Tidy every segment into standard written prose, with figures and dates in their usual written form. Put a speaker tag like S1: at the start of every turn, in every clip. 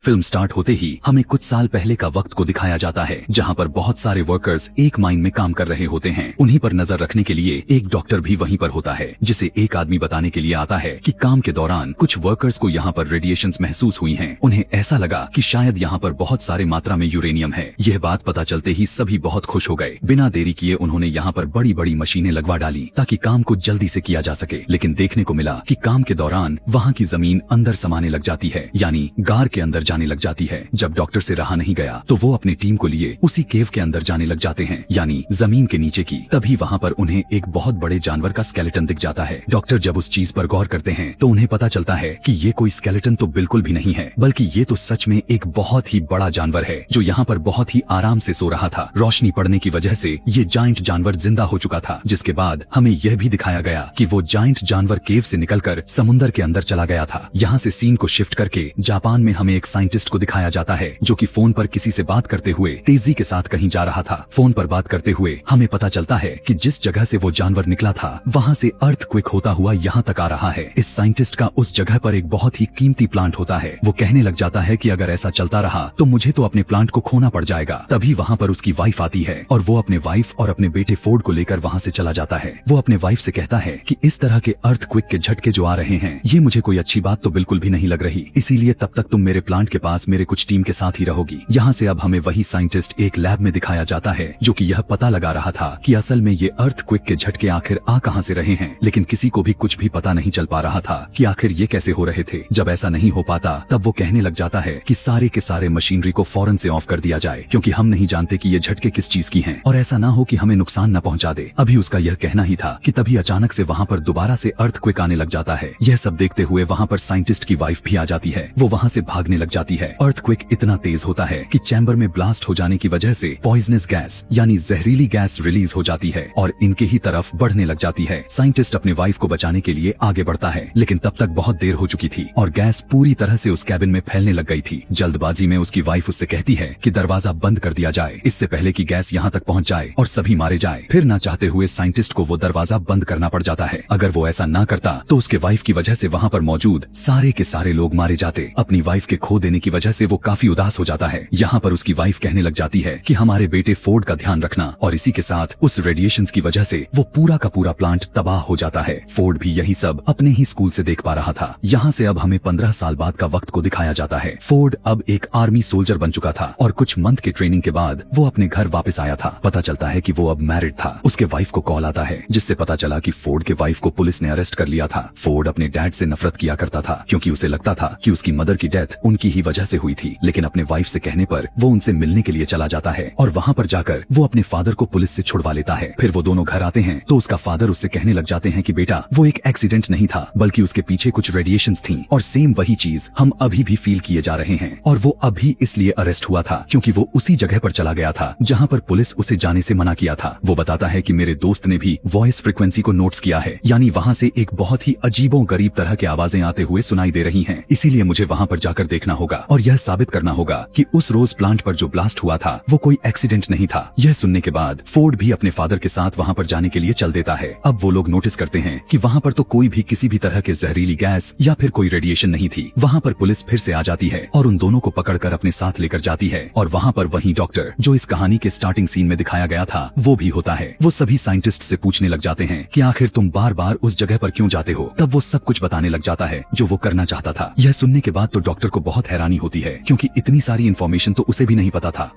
S1: Film start होते ही हमें कुछ साल पहले का वक्त को दिखाया जाता है, जहां पर बहुत सारे वर्कर्स एक माइन में काम कर रहे होते हैं। उन्हीं पर नजर रखने के लिए एक डॉक्टर भी वहीं पर होता है, जिसे एक आदमी बताने के लिए आता है कि काम के दौरान कुछ वर्कर्स को यहाँ पर रेडिएशंस महसूस हुई हैं। उन्हें ऐसा लगा कि शायद यहाँ पर बहुत सारे मात्रा में यूरेनियम है। यह बात पता चलते ही सभी बहुत खुश हो गए। बिना देरी किए उन्होंने यहाँ पर बड़ी बड़ी मशीनें लगवा डाली ताकि काम को जल्दी से किया जा सके। लेकिन देखने को मिला कि काम के दौरान वहाँ की जमीन अंदर समाने लग जाती है, यानी गार के अंदर जाने लग जाती है। जब डॉक्टर से रहा नहीं गया तो वो अपनी टीम को लिए उसी केव के अंदर जाने लग जाते हैं, यानी जमीन के नीचे की। तभी वहाँ पर उन्हें एक बहुत बड़े जानवर का स्केलेटन दिख जाता है। डॉक्टर जब उस चीज पर गौर करते हैं तो उन्हें पता चलता है कि ये कोई स्केलेटन तो बिल्कुल भी नहीं है, बल्कि ये तो सच में एक बहुत ही बड़ा जानवर है जो यहाँ पर बहुत ही आराम से सो रहा था। रोशनी पड़ने की वजह से ये जायंट जानवर जिंदा हो चुका था, जिसके बाद हमें यह भी दिखाया गया कि वो जायंट जानवर केव से निकलकर समुद्र के अंदर चला गया था। यहाँ से सीन को शिफ्ट करके जापान में हमें एक साइंटिस्ट को दिखाया जाता है जो कि फोन पर किसी से बात करते हुए तेजी के साथ कहीं जा रहा था। फोन पर बात करते हुए हमें पता चलता है कि जिस जगह से वो जानवर निकला था वहाँ से अर्थक्वेक होता हुआ यहाँ तक आ रहा है। इस साइंटिस्ट का उस जगह पर एक बहुत ही कीमती प्लांट होता है। वो कहने लग जाता है कि अगर ऐसा चलता रहा तो मुझे तो अपने प्लांट को खोना पड़ जाएगा। तभी वहाँ पर उसकी वाइफ आती है और वो अपने वाइफ और अपने बेटे फोर्ड को लेकर वहाँ से चला जाता है। वो अपने वाइफ से कहता है कि इस तरह के अर्थक्वेक के झटके जो आ रहे हैं ये मुझे कोई अच्छी बात तो बिल्कुल भी नहीं लग रही, इसीलिए तब तक तुम मेरे प्लांट के पास मेरे कुछ टीम के साथ ही रहोगी। यहाँ से अब हमें वही साइंटिस्ट एक लैब में दिखाया जाता है जो कि यह पता लगा रहा था कि असल में ये अर्थक्वेक के झटके आखिर आ कहां से रहे हैं, लेकिन किसी को भी कुछ भी पता नहीं चल पा रहा था कि आखिर ये कैसे हो रहे थे। जब ऐसा नहीं हो पाता तब वो कहने लग जाता है कि सारे के सारे मशीनरी को फौरन से ऑफ कर दिया जाए, क्योंकि हम नहीं जानते कि ये झटके किस चीज की हैं और ऐसा ना हो कि हमें नुकसान न पहुंचा दे। अभी उसका यह कहना ही था कि तभी अचानक से वहाँ पर दोबारा से अर्थक्वेक आने लग जाता है। यह सब देखते हुए वहाँ पर साइंटिस्ट की वाइफ भी आ जाती है। वो वहाँ से भागने लग जाती है। अर्थक्वेक इतना तेज होता है कि चैम्बर में ब्लास्ट हो जाने की वजह से पॉइजनस गैस यानी जहरीली गैस रिलीज हो जाती है और इनके ही तरफ बढ़ने लग जाती है। साइंटिस्ट अपने वाइफ को बचाने के लिए आगे बढ़ता है, लेकिन तब तक बहुत देर हो चुकी थी और गैस पूरी तरह से उस कैबिन में फैलने लग गई थी। जल्दबाजी में उसकी वाइफ उससे कहती है कि दरवाजा बंद कर दिया जाए, इससे पहले कि गैस यहाँ तक पहुँच जाए और सभी मारे जाए। फिर ना चाहते हुए साइंटिस्ट को वो दरवाजा बंद करना पड़ जाता है। अगर वो ऐसा ना करता तो उसके वाइफ की वजह से वहाँ पर मौजूद सारे के सारे लोग मारे जाते। अपनी वाइफ के खो देने की वजह से वो काफी उदास हो जाता है। यहाँ पर उसकी वाइफ कहने लग जाती है कि हमारे बेटे फोर्ड का ध्यान रखना, और इसी के साथ उस रेडिएशंस की वजह से वो पूरा का पूरा प्लांट तबाह हो जाता है। फोर्ड भी यही सब अपने ही स्कूल से देख पा रहा था। यहाँ से अब हमें 15 साल बाद का वक्त को दिखाया जाता है। फोर्ड अब एक आर्मी सोल्जर बन चुका था और कुछ मंथ के ट्रेनिंग के बाद वो अपने घर वापस आया था। पता चलता है कि वो अब मैरिड था। उसके वाइफ को कॉल आता है जिससे पता चला कि फोर्ड के वाइफ को पुलिस ने अरेस्ट कर लिया था। फोर्ड अपने डैड से नफरत किया करता था क्योंकि उसे लगता था कि उसकी मदर की डेथ उनकी ही वजह से हुई थी, लेकिन अपने वाइफ से कहने पर वो उनसे मिलने के लिए चला जाता है और वहाँ पर जाकर वो अपने फादर को पुलिस से छुड़वा लेता है। फिर वो दोनों घर आते हैं तो उसका फादर उससे कहने लग जाते हैं कि बेटा वो एक एक्सीडेंट नहीं था, बल्कि उसके पीछे कुछ रेडिएशंस थी और सेम वही चीज हम अभी भी फील किए जा रहे हैं। और वो अभी इसलिए अरेस्ट हुआ था क्योंकि वो उसी जगह पर चला गया था जहाँ पर पुलिस उसे जाने से मना किया था। वो बताता है कि मेरे दोस्त ने भी वॉइस फ्रिक्वेंसी को नोट्स किया है, यानी वहाँ से एक बहुत ही अजीबो गरीब तरह की आवाजें आते हुए सुनाई दे रही हैं। इसीलिए मुझे वहाँ पर जाकर देखना होगा और यह साबित करना होगा कि उस रोज प्लांट पर जो ब्लास्ट हुआ था वो कोई एक्सीडेंट नहीं था। यह सुनने के बाद फोर्ड भी अपने फादर के साथ वहाँ पर जाने के लिए चल देता है। अब वो लोग नोटिस करते हैं कि वहाँ पर तो कोई भी किसी भी तरह के जहरीली गैस या फिर कोई रेडिएशन नहीं थी। वहाँ पर पुलिस फिर से आ जाती है और उन दोनों को पकड़कर अपने साथ लेकर जाती है और वहाँ पर वही डॉक्टर जो इस कहानी के स्टार्टिंग सीन में दिखाया गया था वो भी होता है। वो सभी साइंटिस्ट से पूछने लग जाते हैं कि आखिर तुम बार बार उस जगह पर क्यों जाते हो। तब वो सब कुछ बताने लग जाता है जो वो करना चाहता था। यह सुनने के बाद तो डॉक्टर को बहुत हैरानी होती है क्योंकि इतनी सारी इन्फॉर्मेशन तो उसे भी नहीं पता था।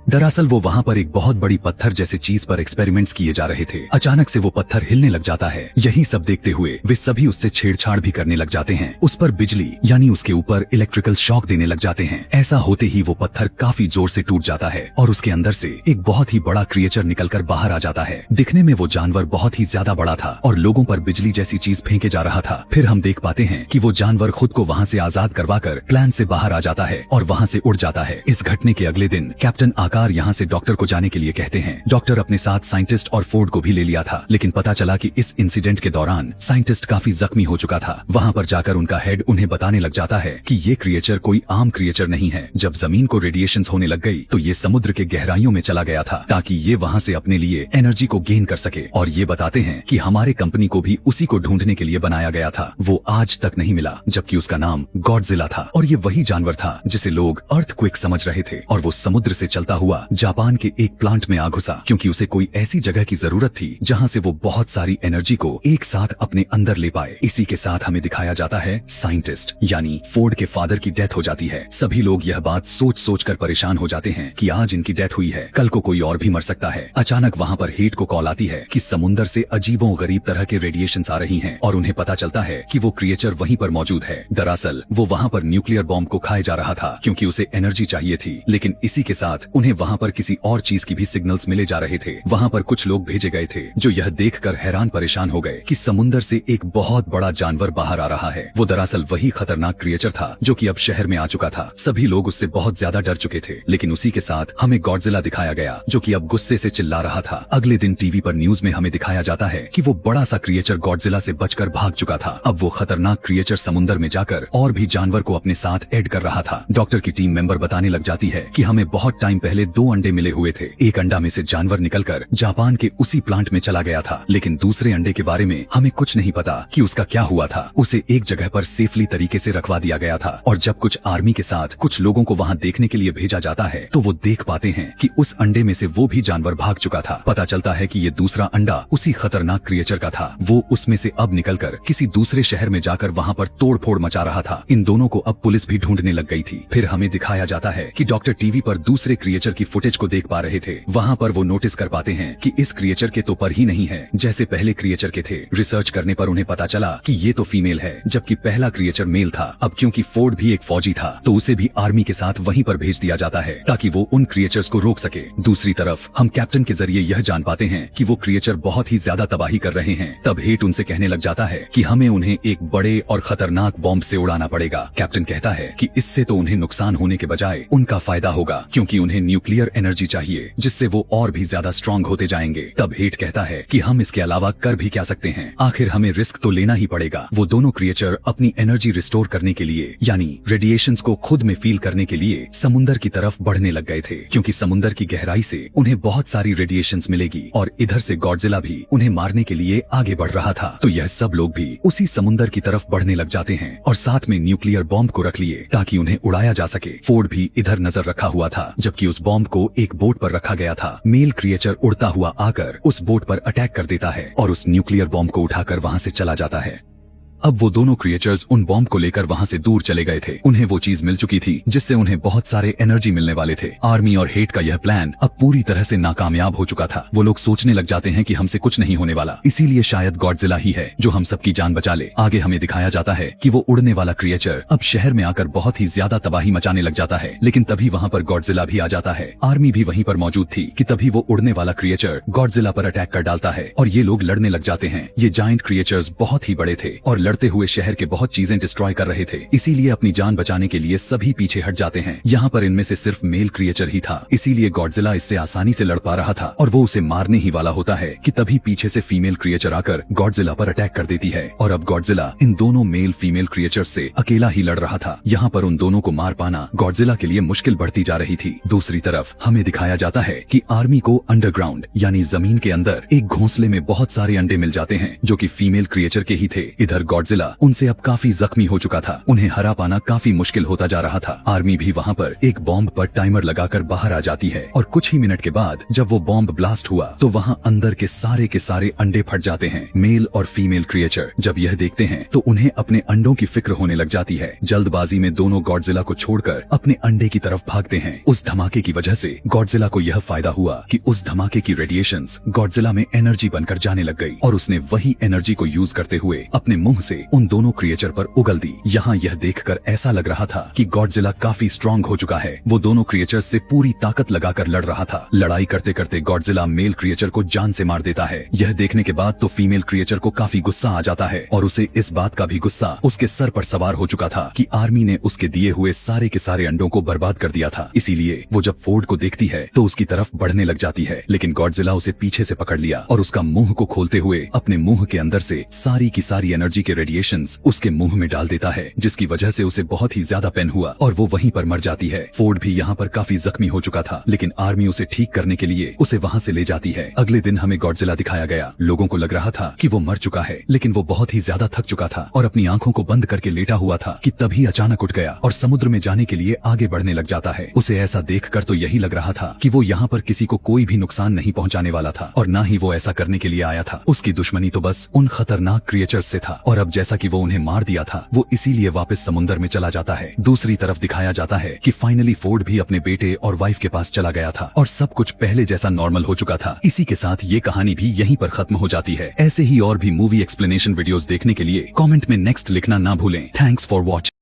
S1: दरअसल वो वहाँ पर एक बहुत बड़ी पत्थर जैसे चीज पर एक्सपेरिमेंट्स किए जा रहे थे। अचानक से वो पत्थर हिलने लग जाता है। यही सब देखते हुए वे सभी उससे छेड़छाड़ भी करने लग जाते हैं। उस पर बिजली यानी उसके ऊपर इलेक्ट्रिकल शॉक देने लग जाते हैं। ऐसा होते ही वो पत्थर काफी जोर से टूट जाता है और उसके अंदर से एक बहुत ही बड़ा क्रिएचर निकलकर बाहर आ जाता है। दिखने में वो जानवर बहुत ही ज्यादा बड़ा था और लोगों पर बिजली जैसी चीज फेंके जा रहा था। फिर हम देख पाते हैं कि वो जानवर खुद को वहाँ से आजाद करवाकर प्लान से बाहर आ जाता है और वहाँ से उड़ जाता है। इस घटने के अगले दिन कैप्टन पत्रकार यहाँ से डॉक्टर को जाने के लिए कहते हैं। डॉक्टर अपने साथ साइंटिस्ट और फोर्ड को भी ले लिया था, लेकिन पता चला कि इस इंसिडेंट के दौरान साइंटिस्ट काफी जख्मी हो चुका था। वहाँ पर जाकर उनका हेड उन्हें बताने लग जाता है कि ये क्रिएचर कोई आम क्रिएचर नहीं है। जब जमीन को रेडिएशंस होने लग गई तो ये समुद्र के गहराइयों में चला गया था ताकि ये वहाँ से अपने लिए एनर्जी को गेन कर सके। और ये बताते हैं कि हमारे कंपनी को भी उसी को ढूंढने के लिए बनाया गया था। वो आज तक नहीं मिला, जबकि उसका नाम गॉडजिला था। और ये वही जानवर था जिसे लोग अर्थक्वेक समझ रहे थे। और वो समुद्र से चलता हुआ जापान के एक प्लांट में आ घुसा, क्योंकि उसे कोई ऐसी जगह की जरूरत थी जहाँ से वो बहुत सारी एनर्जी को एक साथ अपने अंदर ले पाए। इसी के साथ हमें दिखाया जाता है साइंटिस्ट यानी फोर्ड के फादर की डेथ हो जाती है। सभी लोग यह बात सोच सोच कर परेशान हो जाते हैं कि आज इनकी डेथ हुई है, कल को कोई और भी मर सकता है। अचानक वहाँ पर हेड को कॉल आती है कि समुद्र से अजीबो गरीब तरह के रेडिएशंस आ रही हैं और उन्हें पता चलता है कि वो क्रिएचर वहीं पर मौजूद है। दरअसल वो वहाँ पर न्यूक्लियर बॉम्ब को खाए जा रहा था क्योंकि उसे एनर्जी चाहिए थी, लेकिन इसी के साथ उन्हें वहाँ पर किसी और चीज की भी सिग्नल्स मिले जा रहे थे। वहाँ पर कुछ लोग भेजे गए थे जो यह देखकर हैरान परेशान हो गए कि समुद्र से एक बहुत बड़ा जानवर बाहर आ रहा है। वो दरअसल वही खतरनाक क्रिएचर था जो कि अब शहर में आ चुका था। सभी लोग उससे बहुत ज्यादा डर चुके थे, लेकिन उसी के साथ हमें गॉडजिला दिखाया गया जो कि अब गुस्से से चिल्ला रहा था। अगले दिन टीवी पर न्यूज में हमें दिखाया जाता है कि वो बड़ा सा क्रिएचर गॉडजिला से बचकर भाग चुका था। अब वो खतरनाक क्रिएचर समुद्र में जाकर और भी जानवर को अपने साथ ऐड कर रहा था। डॉक्टर की टीम मेंबर बताने लग जाती है कि हमें बहुत टाइम पहले 2 अंडे मिले हुए थे। एक अंडा में से जानवर निकलकर जापान के उसी प्लांट में चला गया था, लेकिन दूसरे अंडे के बारे में हमें कुछ नहीं पता कि उसका क्या हुआ था। उसे एक जगह पर सेफली तरीके से रखवा दिया गया था और जब कुछ आर्मी के साथ कुछ लोगों को वहाँ देखने के लिए भेजा जाता है तो वो देख पाते हैं कि उस अंडे में से वो भी जानवर भाग चुका था। पता चलता है कि ये दूसरा अंडा उसी खतरनाक क्रिएचर का था। वो उसमें से अब निकलकर किसी दूसरे शहर में जाकर वहाँ पर तोड़फोड़ मचा रहा था। इन दोनों को अब पुलिस भी ढूंढने लग गई थी। फिर हमें दिखाया जाता है कि डॉक्टर टीवी पर दूसरे क्रिएचर की फुटेज को देख पा रहे थे। वहाँ पर वो नोटिस कर पाते हैं कि इस क्रिएचर के तो पर ही नहीं है जैसे पहले क्रिएचर के थे। रिसर्च करने पर उन्हें पता चला कि ये तो फीमेल है, जबकि पहला क्रिएचर मेल था। अब क्योंकि फोर्ड भी एक फौजी था तो उसे भी आर्मी के साथ वहीं पर भेज दिया जाता है ताकि वो उन क्रिएचर्स को रोक सके। दूसरी तरफ हम कैप्टन के जरिए यह जान पाते हैं कि वो क्रिएचर बहुत ही ज्यादा तबाही कर रहे हैं। तब हेट उनसे कहने लग जाता है कि हमें उन्हें एक बड़े और खतरनाक बॉम्ब से उड़ाना पड़ेगा। कैप्टन कहता है कि इससे तो उन्हें नुकसान होने के बजाय उनका फायदा होगा, क्योंकि उन्हें न्यूक्लियर एनर्जी चाहिए जिससे वो और भी ज्यादा स्ट्रांग होते जाएंगे। तब हेट कहता है कि हम इसके अलावा कर भी क्या सकते हैं, आखिर हमें रिस्क तो लेना ही पड़ेगा। वो दोनों क्रिएचर अपनी एनर्जी रिस्टोर करने के लिए यानी रेडिएशंस को खुद में फील करने के लिए समुद्र की तरफ बढ़ने लग गए थे, क्योंकि समुद्र की गहराई से उन्हें बहुत सारी रेडिएशंस मिलेगी और इधर से गॉडजिला भी उन्हें मारने के लिए आगे बढ़ रहा था। तो यह सब लोग भी उसी समुद्र की तरफ बढ़ने लग जाते हैं और साथ में न्यूक्लियर बॉम्ब को रख लिए ताकि उन्हें उड़ाया जा सके। फोर्ड भी इधर नजर रखा हुआ था, जबकि उस बॉम्ब को एक बोट पर रखा गया था। मेल क्रिएचर उड़ता हुआ आकर उस बोट पर अटैक कर देता है और उस न्यूक्लियर बॉम्ब को उठाकर वहां से चला जाता है। अब वो दोनों क्रिएचर्स उन बॉम्ब को लेकर वहां से दूर चले गए थे। उन्हें वो चीज मिल चुकी थी जिससे उन्हें बहुत सारे एनर्जी मिलने वाले थे। आर्मी और हेट का यह प्लान अब पूरी तरह से नाकामयाब हो चुका था। वो लोग सोचने लग जाते हैं कि हमसे कुछ नहीं होने वाला, इसीलिए शायद गॉडजिला ही है जो हम सबकी जान बचा ले। आगे हमें दिखाया जाता है कि वो उड़ने वाला क्रिएचर अब शहर में आकर बहुत ही ज्यादा तबाही मचाने लग जाता है, लेकिन तभी वहाँ पर गॉडजिला भी आ जाता है। आर्मी भी वहीं पर मौजूद थी कि तभी वो उड़ने वाला क्रिएचर गॉडजिला पर अटैक कर डालता है और ये लोग लड़ने लग जाते हैं। ये जायंट क्रिएचर्स बहुत ही बड़े थे और लड़ते हुए शहर के बहुत चीजें डिस्ट्रॉय कर रहे थे, इसीलिए अपनी जान बचाने के लिए सभी पीछे हट जाते हैं। यहाँ पर इनमें से सिर्फ मेल क्रिएचर ही था, इसीलिए गॉडजिला इससे आसानी से लड़ पा रहा था और वो उसे मारने ही वाला होता है कि तभी पीछे से फीमेल क्रिएचर आकर गॉडजिला पर अटैक कर देती है और अब गॉडजिला इन दोनों मेल फीमेल क्रिएचर से अकेला ही लड़ रहा था। यहाँ पर उन दोनों को मार पाना गॉडजिला के लिए मुश्किल बढ़ती जा रही थी। दूसरी तरफ हमें दिखाया जाता है कि आर्मी को अंडरग्राउंड यानी जमीन के अंदर एक घोंसले में बहुत सारे अंडे मिल जाते हैं जो कि फीमेल क्रिएचर के ही थे। इधर गॉडजिला उनसे अब काफी जख्मी हो चुका था, उन्हें हरा पाना काफी मुश्किल होता जा रहा था। आर्मी भी वहाँ पर एक बॉम्ब पर टाइमर लगाकर बाहर आ जाती है और कुछ ही मिनट के बाद जब वो बॉम्ब ब्लास्ट हुआ तो वहाँ अंदर के सारे अंडे फट जाते हैं। मेल और फीमेल क्रिएचर जब यह देखते हैं तो उन्हें अपने अंडों की फिक्र होने लग जाती है। जल्दबाजी में दोनों गॉडजिला को छोड़कर अपने अंडे की तरफ भागते हैं। उस धमाके की वजह से गॉडजिला को यह फायदा हुआ कि उस धमाके की रेडिएशंस गॉडजिला में एनर्जी बनकर जाने लग गई और उसने वही एनर्जी को यूज करते हुए अपने मुंह से उन दोनों क्रिएचर पर उगल दी। यहाँ यह देखकर ऐसा लग रहा था कि गॉडजिला काफी स्ट्रांग हो चुका है। वो दोनों क्रिएचर्स से पूरी ताकत लगाकर लड़ रहा था। लड़ाई करते करते गॉडजिला मेल क्रिएचर को जान से मार देता है। यह देखने के बाद तो फीमेल क्रिएचर को काफी गुस्सा आ जाता है और उसे इस बात का भी गुस्सा उसके सर पर सवार हो चुका था कि आर्मी ने उसके दिए हुए सारे के सारे अंडों को बर्बाद कर दिया था। इसीलिए वो जब फोर्ड को देखती है तो उसकी तरफ बढ़ने लग जाती है, लेकिन गॉडजिला उसे पीछे से पकड़ लिया और उसका मुंह को खोलते हुए अपने मुंह के अंदर से सारी की सारी एनर्जी के रेडिएशंस उसके मुंह में डाल देता है, जिसकी वजह से उसे बहुत ही ज्यादा पेन हुआ और वो वहीं पर मर जाती है। फोर्ड भी यहाँ पर काफी जख्मी हो चुका था, लेकिन आर्मी उसे ठीक करने के लिए उसे वहाँ से ले जाती है। अगले दिन हमें गॉडजिला दिखाया गया। लोगों को लग रहा था कि वो मर चुका है, लेकिन वो बहुत ही ज्यादा थक चुका था और अपनी आंखों को बंद करके लेटा हुआ था कि तभी अचानक उठ गया और समुद्र में जाने के लिए आगे बढ़ने लग जाता है। उसे ऐसा देखकर तो यही लग रहा था कि वो यहाँ पर किसी को कोई भी नुकसान नहीं पहुँचाने वाला था और ना ही वो ऐसा करने के लिए आया था। उसकी दुश्मनी तो बस उन खतरनाक क्रिएचर्स से था और अब जैसा कि वो उन्हें मार दिया था, वो इसीलिए वापस समुद्र में चला जाता है। दूसरी तरफ दिखाया जाता है कि फाइनली फोर्ड भी अपने बेटे और वाइफ के पास चला गया था और सब कुछ पहले जैसा नॉर्मल हो चुका था। इसी के साथ ये कहानी भी यहीं पर खत्म हो जाती है। ऐसे ही और भी मूवी एक्सप्लेनेशन वीडियोस देखने के लिए कमेंट में नेक्स्ट लिखना ना भूलें। Thanks for watching.